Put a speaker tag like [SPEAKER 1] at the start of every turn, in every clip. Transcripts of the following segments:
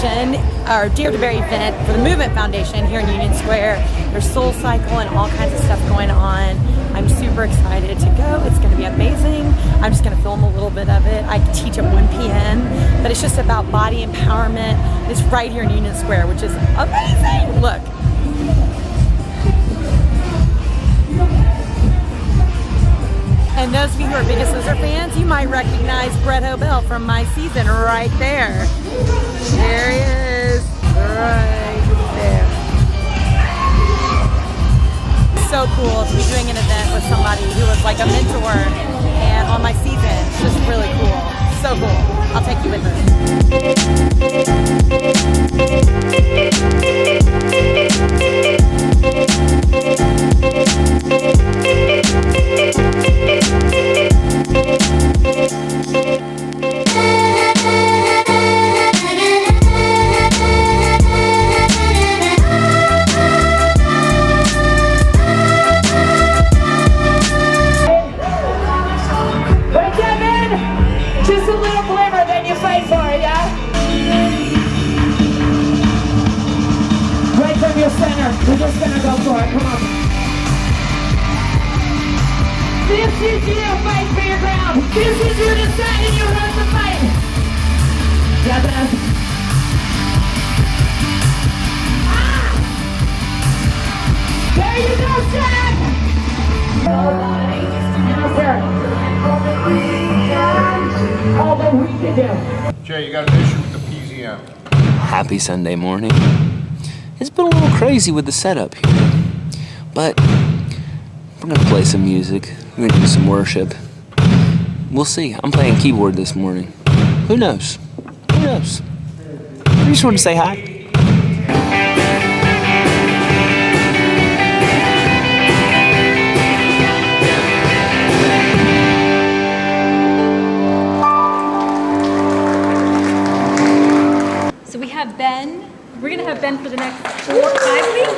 [SPEAKER 1] Attribution, our Dare to Bear event for the Movement Foundation here in Union Square. There's Soul Cycle and all kinds of stuff going on. I'm super excited to go. It's going to be amazing. I'm just going to film a little bit of it. I teach at 1 p.m., but it's just about body empowerment. It's right here in Union Square, which is amazing. Look. And those of you who are Biggest Loser fans, you might recognize Brett Hobel from my season right there. There he is, right there. So cool to be doing an event with somebody who was like a mentor and on my season. It's just really cool. So cool. I'll take you with
[SPEAKER 2] Just a little glimmer, then you fight for it, yeah? Right from your center. We're just gonna go for it. Come on. This is you. Fight for your ground. This is you deciding you have to fight. Yeah, man. Ah! There you go, Jack! Yes, sir. All that we can do.
[SPEAKER 3] Jay, you got an issue with the PZM.
[SPEAKER 4] Happy Sunday morning. It's been a little crazy with the setup here, but we're gonna play some music. We're gonna do some worship. We'll see. I'm playing keyboard this morning. Who knows? Who knows? I just wanted to say hi.
[SPEAKER 5] Ben. We're gonna have Ben for the next 5 weeks?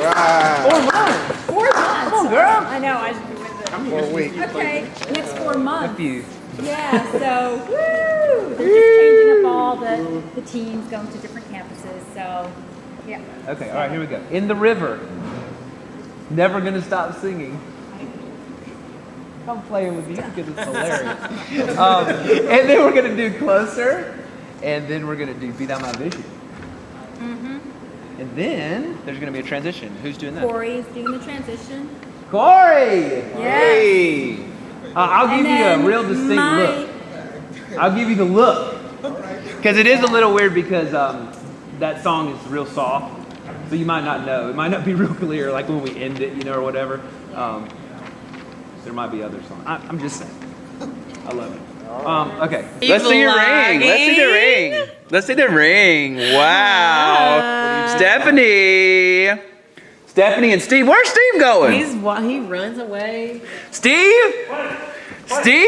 [SPEAKER 3] Right.
[SPEAKER 5] 4 months. 4 months.
[SPEAKER 3] Come on, girl.
[SPEAKER 5] I know, I should be with it.
[SPEAKER 3] I'm here. 4 weeks.
[SPEAKER 5] Okay, next 4 months.
[SPEAKER 4] You.
[SPEAKER 5] Yeah, so, woo! They're just changing up all the teams, going to different campuses, so, yeah.
[SPEAKER 6] Okay, all right, here we go. In the river. Never gonna stop singing. I'm playing with you because it's hilarious. And then we're gonna do Closer, and then we're gonna do Be Thou My Vision. And then there's going to be a transition. Who's doing that?
[SPEAKER 5] Corey's doing the transition.
[SPEAKER 6] Corey!
[SPEAKER 5] Yeah.
[SPEAKER 6] Hey! I'll give you a real distinct look. I'll give you the look. Because it is a little weird because that song is real soft. So you might not know. It might not be real clear like when we end it, you know, or whatever. There might be other songs. I'm just saying. I love it. Okay.
[SPEAKER 4] Let's see your ring. Let's see the ring. Let's see the ring. Wow. Stephanie and Steve. Where's Steve going?
[SPEAKER 1] He runs away.
[SPEAKER 4] Steve? Steve?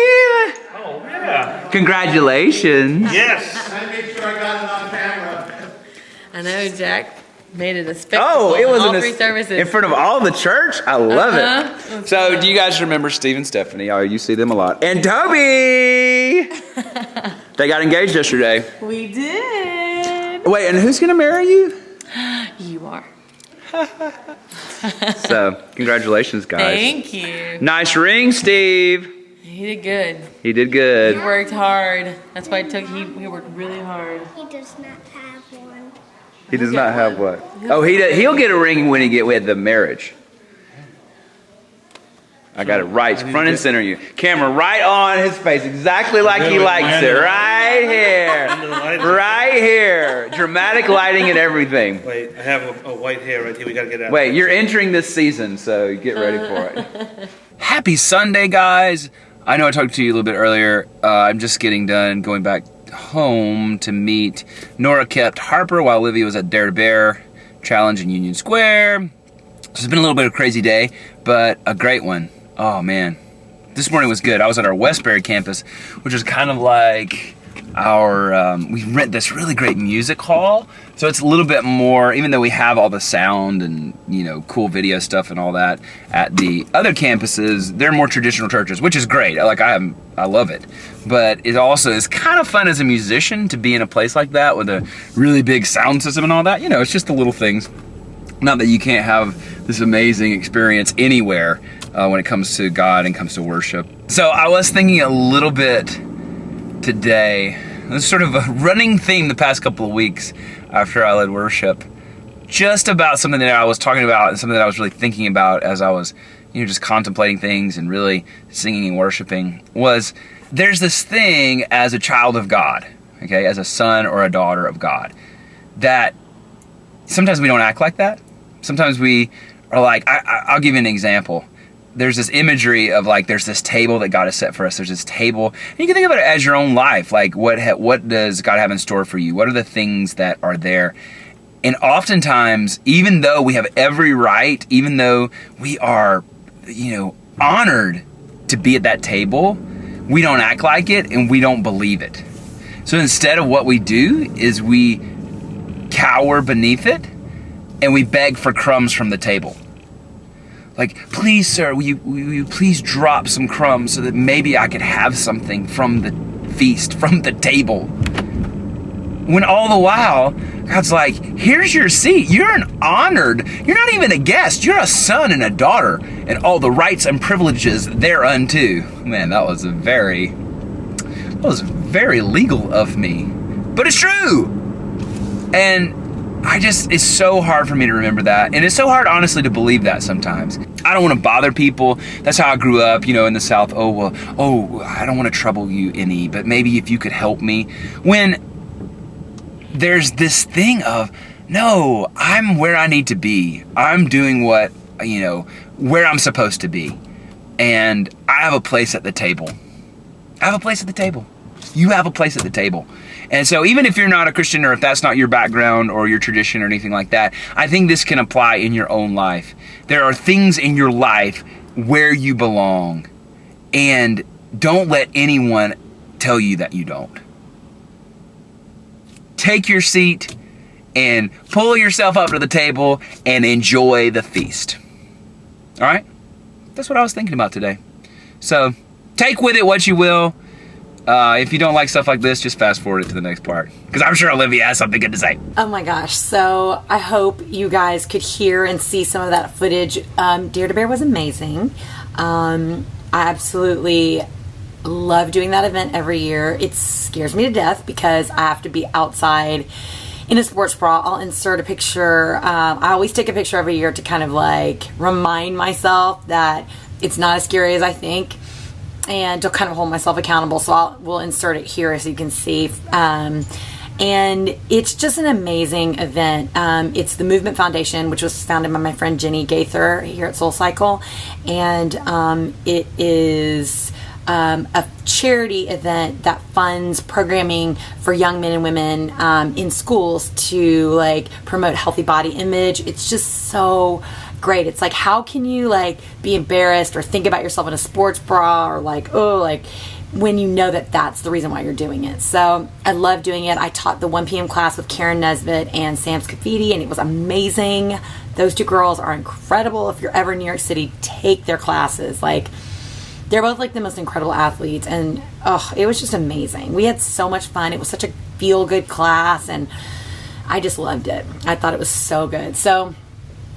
[SPEAKER 7] Oh, yeah.
[SPEAKER 4] Congratulations.
[SPEAKER 7] Yes.
[SPEAKER 3] I made sure I got it on camera.
[SPEAKER 1] I know Jack made it a spectacle.
[SPEAKER 4] Oh, it was
[SPEAKER 1] all 3 services.
[SPEAKER 4] in front of all the church? I love it. So do you guys remember Steve and Stephanie? Oh, you see them a lot. And Toby! They got engaged yesterday.
[SPEAKER 1] We did.
[SPEAKER 4] Wait, and who's going to marry you?
[SPEAKER 1] You are.
[SPEAKER 4] So, congratulations, guys.
[SPEAKER 1] Thank you.
[SPEAKER 4] Nice ring, Steve.
[SPEAKER 1] He did good.
[SPEAKER 4] He did good.
[SPEAKER 1] He worked hard. That's why he worked really hard.
[SPEAKER 8] He does not have one.
[SPEAKER 4] He does not have what? Oh, he'll get a ring when he get with the marriage. I got it right, front and center. You camera right on his face, exactly like he likes it. Right here, right here. Dramatic lighting and everything.
[SPEAKER 7] Wait, I have a white hair right here. We gotta get out.
[SPEAKER 4] Wait, you're entering this season, so get ready for it. Happy Sunday, guys. I know I talked to you a little bit earlier. I'm just getting done going back home to meet Nora kept Harper while Olivia was at Dare to Bear Challenge in Union Square. So it's been a little bit of a crazy day, but a great one. Oh man, this morning was good. I was at our Westbury campus, which is kind of like our, we rent this really great music hall. So it's a little bit more, even though we have all the sound and, you know, cool video stuff and all that at the other campuses, they're more traditional churches, which is great. Like, I love it. But it also is kind of fun as a musician to be in a place like that with a really big sound system and all that. You know, it's just the little things. Not that you can't have this amazing experience anywhere when it comes to God and comes to worship. So I was thinking a little bit today, this is sort of a running theme the past couple of weeks after I led worship, just about something that I was talking about and something that I was really thinking about as I was, you know, just contemplating things and really singing and worshiping, was there's this thing as a child of God, okay, as a son or a daughter of God, that sometimes we don't act like that. Sometimes we are like, I'll give you an example. There's this imagery of like, there's this table that God has set for us. There's this table, and you can think about it as your own life. Like, what does God have in store for you? What are the things that are there? And oftentimes, even though we have every right, even though we are, you know, honored to be at that table, we don't act like it and we don't believe it. So instead of what we do is we cower beneath it and we beg for crumbs from the table. Like, please, sir, will you please drop some crumbs so that maybe I could have something from the feast, from the table. When all the while, God's like, here's your seat. You're you're not even a guest. You're a son and a daughter, and all the rights and privileges thereunto. Man, that was very legal of me. But it's true. And it's so hard for me to remember that. And it's so hard, honestly, to believe that sometimes. I don't want to bother people. That's how I grew up, you know, in the South. I don't want to trouble you any, but maybe if you could help me. When there's this thing of, no, I'm where I need to be. I'm doing what, you know, where I'm supposed to be. And I have a place at the table. I have a place at the table. You have a place at the table. And so even if you're not a Christian, or if that's not your background or your tradition or anything like that, I think this can apply in your own life. There are things in your life where you belong, and don't let anyone tell you that you don't. Take your seat and pull yourself up to the table and enjoy the feast. All right? That's what I was thinking about today. So take with it what you will. If you don't like stuff like this, just fast forward it to the next part, because I'm sure Olivia has something good to say.
[SPEAKER 1] Oh my gosh. So I hope you guys could hear and see some of that footage. Dare to Bear was amazing. I absolutely love doing that event every year. It scares me to death because I have to be outside in a sports bra. I'll insert a picture. I always take a picture every year to kind of like remind myself that it's not as scary as I think, and to kind of hold myself accountable. So we'll insert it here so you can see. And it's just an amazing event. It's the Movement Foundation, which was founded by my friend Jenny Gaither here at Soul Cycle. And it is a charity event that funds programming for young men and women in schools to like promote healthy body image. It's just so great. It's like, how can you like be embarrassed or think about yourself in a sports bra, or like, when you know that that's the reason why you're doing it. So I love doing it. I taught the 1 p.m. class with Karen Nesbitt and Sam Scafidi, and it was amazing. Those two girls are incredible. If you're ever in New York City, take their classes. Like, they're both like the most incredible athletes, and it was just amazing. We had so much fun. It was such a feel-good class, and I just loved it. I thought it was so good. So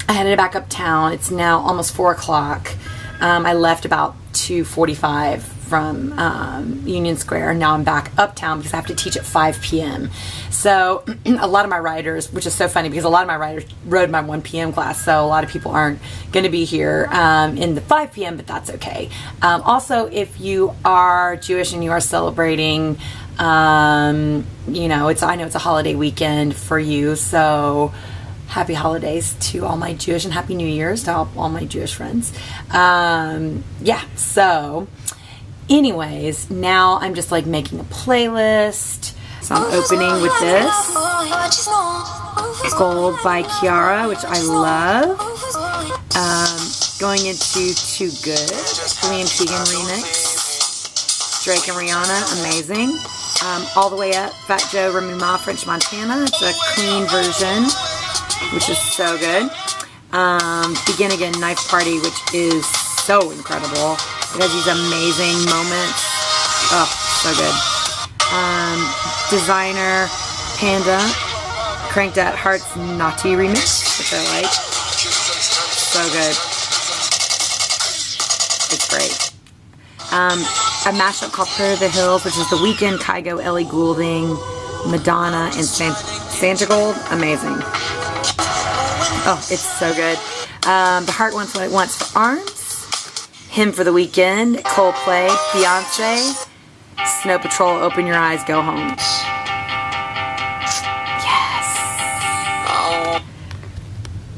[SPEAKER 1] I headed back uptown. It's now almost 4 o'clock. I left about 2:45 from Union Square. Now I'm back uptown because I have to teach at 5 p.m. So a lot of my riders, which is so funny because a lot of my riders rode my 1 p.m. class, so a lot of people aren't going to be here in the 5 p.m., but that's okay. Also, if you are Jewish and you are celebrating, I know it's a holiday weekend for you, so happy holidays to all my Jewish, and Happy New Year's to all my Jewish friends. So anyways, now I'm just like making a playlist. So I'm opening with this Gold by Kiara, which I love. Going into Too Good, Liam Teagan remix. Drake and Rihanna, amazing. All the Way Up, Fat Joe, Remy Ma, French Montana. It's a clean version, which is so good. Begin Again, Knife Party, which is so incredible. It has these amazing moments. Oh, so good. Designer, Panda, Cranked at Heart's Naughty remix, which I like. So good. It's great. A mashup called Prayer of the Hills, which is The Weeknd, Kygo, Ellie Goulding, Madonna, and Santa Gold. Amazing. Oh, it's so good. The Heart Wants What It Wants for Arms. Him for the Weekend. Coldplay, Beyonce, Snow Patrol, Open Your Eyes, Go Home.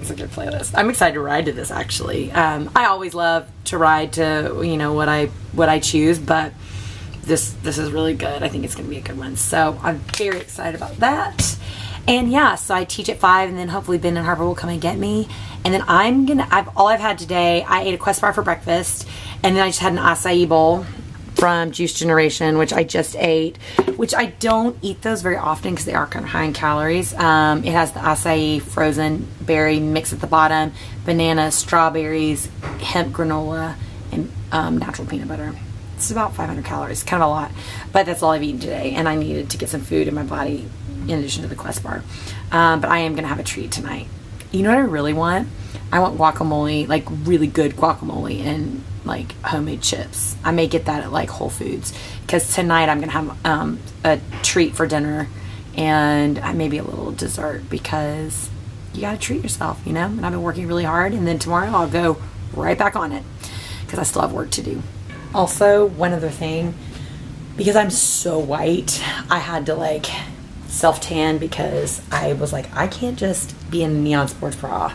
[SPEAKER 1] It's a good playlist. I'm excited to ride to this, actually. I always love to ride to, you know, what I choose, but this is really good. I think it's going to be a good one. So I'm very excited about that. And yeah, so I teach at 5, and then hopefully Ben and Harper will come and get me. And then all I've had today, I ate a Quest bar for breakfast, and then I just had an acai bowl from Juice Generation, which I just ate, which I don't eat those very often because they are kind of high in calories. It has the acai frozen berry mix at the bottom, bananas, strawberries, hemp granola, and natural peanut butter. It's about 500 calories, kind of a lot, but that's all I've eaten today, and I needed to get some food in my body in addition to the Quest bar. But I am going to have a treat tonight. You know what I really want? I want guacamole, like really good guacamole, and like homemade chips. I may get that at like Whole Foods, because tonight I'm gonna have a treat for dinner, and maybe a little dessert, because you gotta treat yourself, you know. And I've been working really hard, and then tomorrow I'll go right back on it because I still have work to do. Also, one other thing, because I'm so white, I had to like self tan, because I was like, I can't just be in a neon sports bra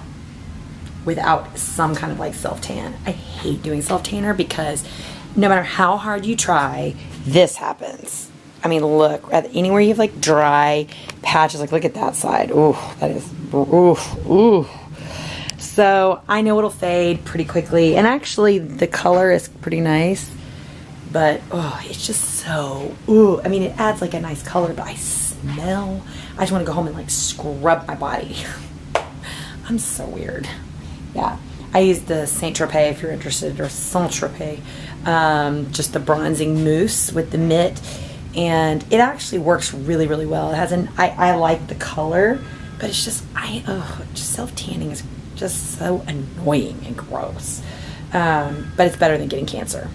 [SPEAKER 1] without some kind of like self tan. I hate doing self tanner, because no matter how hard you try, this happens. I mean, look, anywhere you have like dry patches, like look at that side. Ooh, that is, ooh. So I know it'll fade pretty quickly, and actually the color is pretty nice, but oh, it's just so, ooh. I mean, it adds like a nice color, but I smell. I just want to go home and like scrub my body. I'm so weird. Yeah, I use the Saint Tropez if you're interested, or Saint Tropez, just the bronzing mousse with the mitt, and it actually works really, really well. It has I like the color, but it's just just self tanning is just so annoying and gross. But it's better than getting cancer,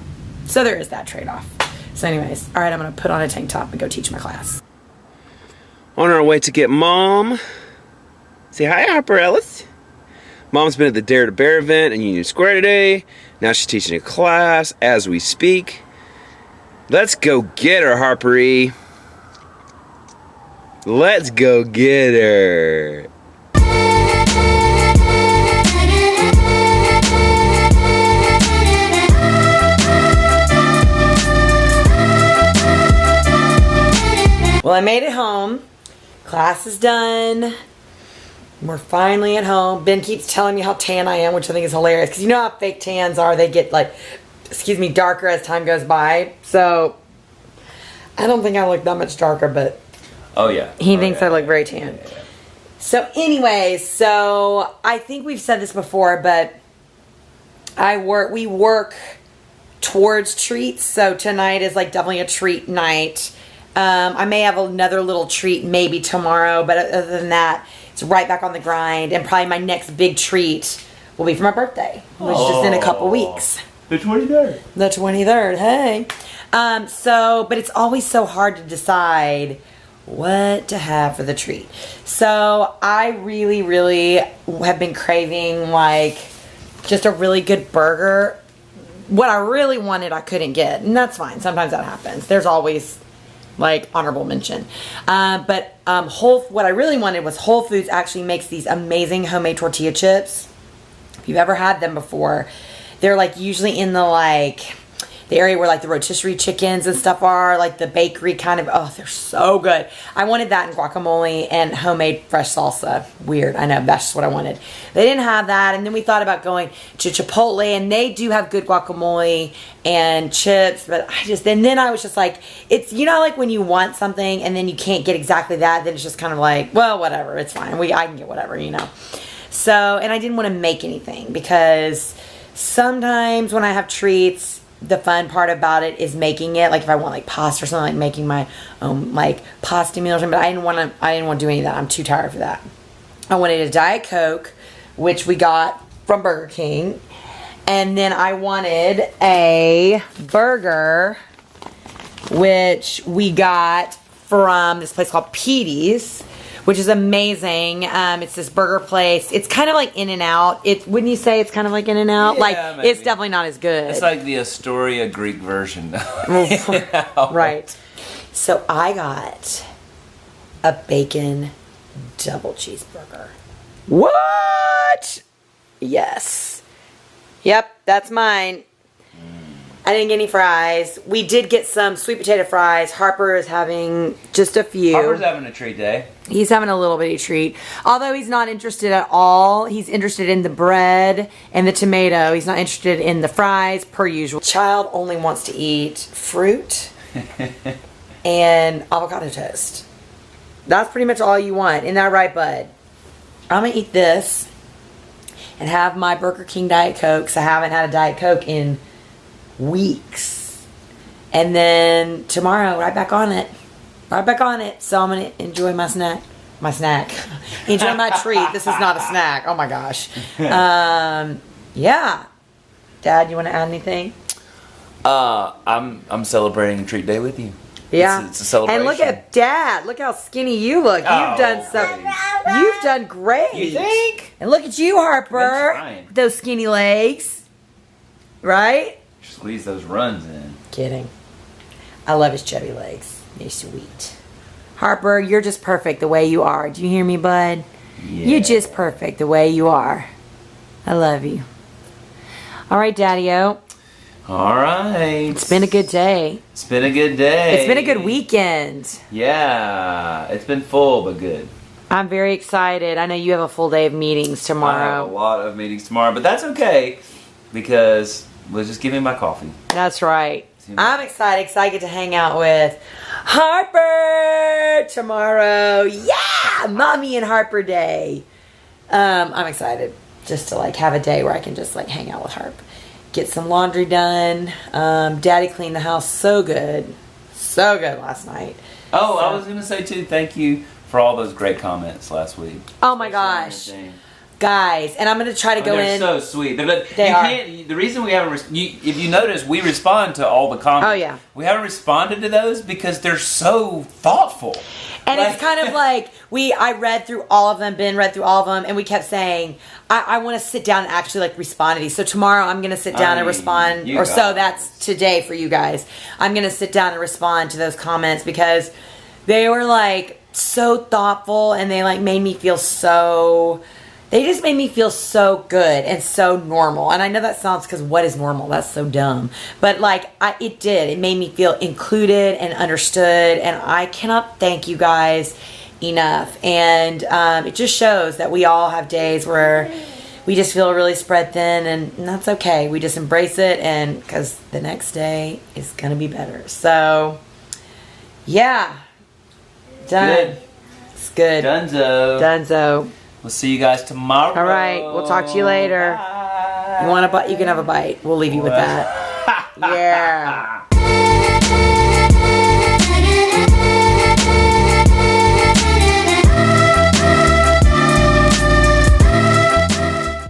[SPEAKER 1] so there is that trade off. So, anyways, all right, I'm gonna put on a tank top and go teach my class.
[SPEAKER 6] On our way to get Mom. Say hi, Harper Ellis. Mom's been at the Dare to Bear event in Union Square today. Now she's teaching a class as we speak. Let's go get her, Harper-y. Let's go get her.
[SPEAKER 1] Well, I made it home. Class is done. We're finally at home. Ben keeps telling me how tan I am, which I think is hilarious, because you know how fake tans are. They get like, darker as time goes by. So I don't think I look that much darker, but
[SPEAKER 4] Oh yeah.
[SPEAKER 1] He thinks I look very tan. So anyways, so I think we've said this before, but we work towards treats. So tonight is like definitely a treat night. I may have another little treat maybe tomorrow, but other than that, it's right back on the grind. And probably my next big treat will be for my birthday, which is in a couple weeks.
[SPEAKER 7] The 23rd.
[SPEAKER 1] The 23rd, hey. But it's always so hard to decide what to have for the treat. So I really, really have been craving like just a really good burger. What I really wanted, I couldn't get, and that's fine. Sometimes that happens. There's always like honorable mention. What I really wanted was Whole Foods actually makes these amazing homemade tortilla chips. If you've ever had them before, they're like usually in the the area where like the rotisserie chickens and stuff are, like the bakery kind of, oh, they're so good. I wanted that and guacamole and homemade fresh salsa. Weird, I know, that's just what I wanted. They didn't have that, and then we thought about going to Chipotle, and they do have good guacamole and chips, but then I was just like, it's, you know, like when you want something and then you can't get exactly that, then it's just kind of like, well, whatever, it's fine. I can get whatever, you know. So, and I didn't want to make anything because sometimes when I have treats, the fun part about it is making it. Like if I want like pasta or something, like making my own like pasta meal or something. But I didn't want to do any of that. I'm too tired for that. I wanted a Diet Coke, which we got from Burger King, and then I wanted a burger, which we got from this place called Petey's, which is amazing. It's this burger place. It's kind of like In-N-Out. Wouldn't you say it's kind of like In-N-Out?
[SPEAKER 4] Yeah,
[SPEAKER 1] like
[SPEAKER 4] maybe.
[SPEAKER 1] It's definitely not as good.
[SPEAKER 4] It's like the Astoria Greek version.
[SPEAKER 1] Right. So I got a bacon double cheeseburger. What? Yes. Yep, that's mine. I didn't get any fries. We did get some sweet potato fries. Harper is having just a few.
[SPEAKER 4] Harper's having a treat day.
[SPEAKER 1] He's having a little bitty treat. Although he's not interested at all. He's interested in the bread and the tomato. He's not interested in the fries, per usual. Child only wants to eat fruit and avocado toast. That's pretty much all you want. Isn't that right, bud? I'm going to eat this and have my Burger King Diet Coke, because I haven't had a Diet Coke in weeks. And then tomorrow, right back on it. So I'm going to enjoy my snack. Enjoy my treat. This is not a snack. Oh my gosh. Yeah. Dad, you want to add anything?
[SPEAKER 4] I'm celebrating a treat day with you.
[SPEAKER 1] Yeah.
[SPEAKER 4] It's a celebration.
[SPEAKER 1] And look at Dad. Look how skinny you look. You've done something. You've done great.
[SPEAKER 4] You think?
[SPEAKER 1] And look at you, Harper.
[SPEAKER 4] Been trying.
[SPEAKER 1] Those skinny legs. Right?
[SPEAKER 4] Squeeze those runs in.
[SPEAKER 1] Kidding. I love his chubby legs. They're sweet. Harper, you're just perfect the way you are. Do you hear me, bud?
[SPEAKER 4] Yeah.
[SPEAKER 1] You're just perfect the way you are. I love you. All right, Daddy-O.
[SPEAKER 4] All right.
[SPEAKER 1] It's been a good day.
[SPEAKER 4] It's been a good day.
[SPEAKER 1] It's been a good weekend.
[SPEAKER 4] Yeah. It's been full, but good.
[SPEAKER 1] I'm very excited. I know you have a full day of meetings
[SPEAKER 4] I have a
[SPEAKER 1] tomorrow.
[SPEAKER 4] lot of meetings tomorrow, but that's okay because we'll just give me my coffee.
[SPEAKER 1] That's right. I'm excited because I get to hang out with Harper tomorrow. Yeah! Mommy and Harper Day. I'm excited just to like have a day where I can just like hang out with Harp. Get some laundry done. Daddy cleaned the house so good. So good last night.
[SPEAKER 4] Oh, I was going to say too, thank you for all those great comments last week.
[SPEAKER 1] Oh my gosh. Guys, and I'm going to try to go
[SPEAKER 4] they're
[SPEAKER 1] in.
[SPEAKER 4] so sweet.
[SPEAKER 1] They
[SPEAKER 4] you
[SPEAKER 1] are.
[SPEAKER 4] Can't, the reason we haven't, if you notice, we respond to all the comments.
[SPEAKER 1] Oh, yeah.
[SPEAKER 4] We haven't responded to those because they're so thoughtful.
[SPEAKER 1] And it's kind of like, I read through all of them, Ben read through all of them, and we kept saying, I want to sit down and actually like respond to these. So tomorrow I'm going to sit down and respond, or so that's today for you guys. I'm going to sit down and respond to those comments because they were like so thoughtful, and they like made me feel so... They just made me feel so good and so normal. And I know that sounds, because what is normal? That's so dumb. But like, it did. It made me feel included and understood. And I cannot thank you guys enough. And it just shows that we all have days where we just feel really spread thin. And that's okay. We just embrace it. And because the next day is going to be better. So, yeah. Done.
[SPEAKER 4] Good.
[SPEAKER 1] It's good. Dunzo.
[SPEAKER 4] We'll see you guys tomorrow.
[SPEAKER 1] All right, we'll talk to you later.
[SPEAKER 4] Bye.
[SPEAKER 1] You want a bite? You can have a bite. We'll leave you with that. Yeah.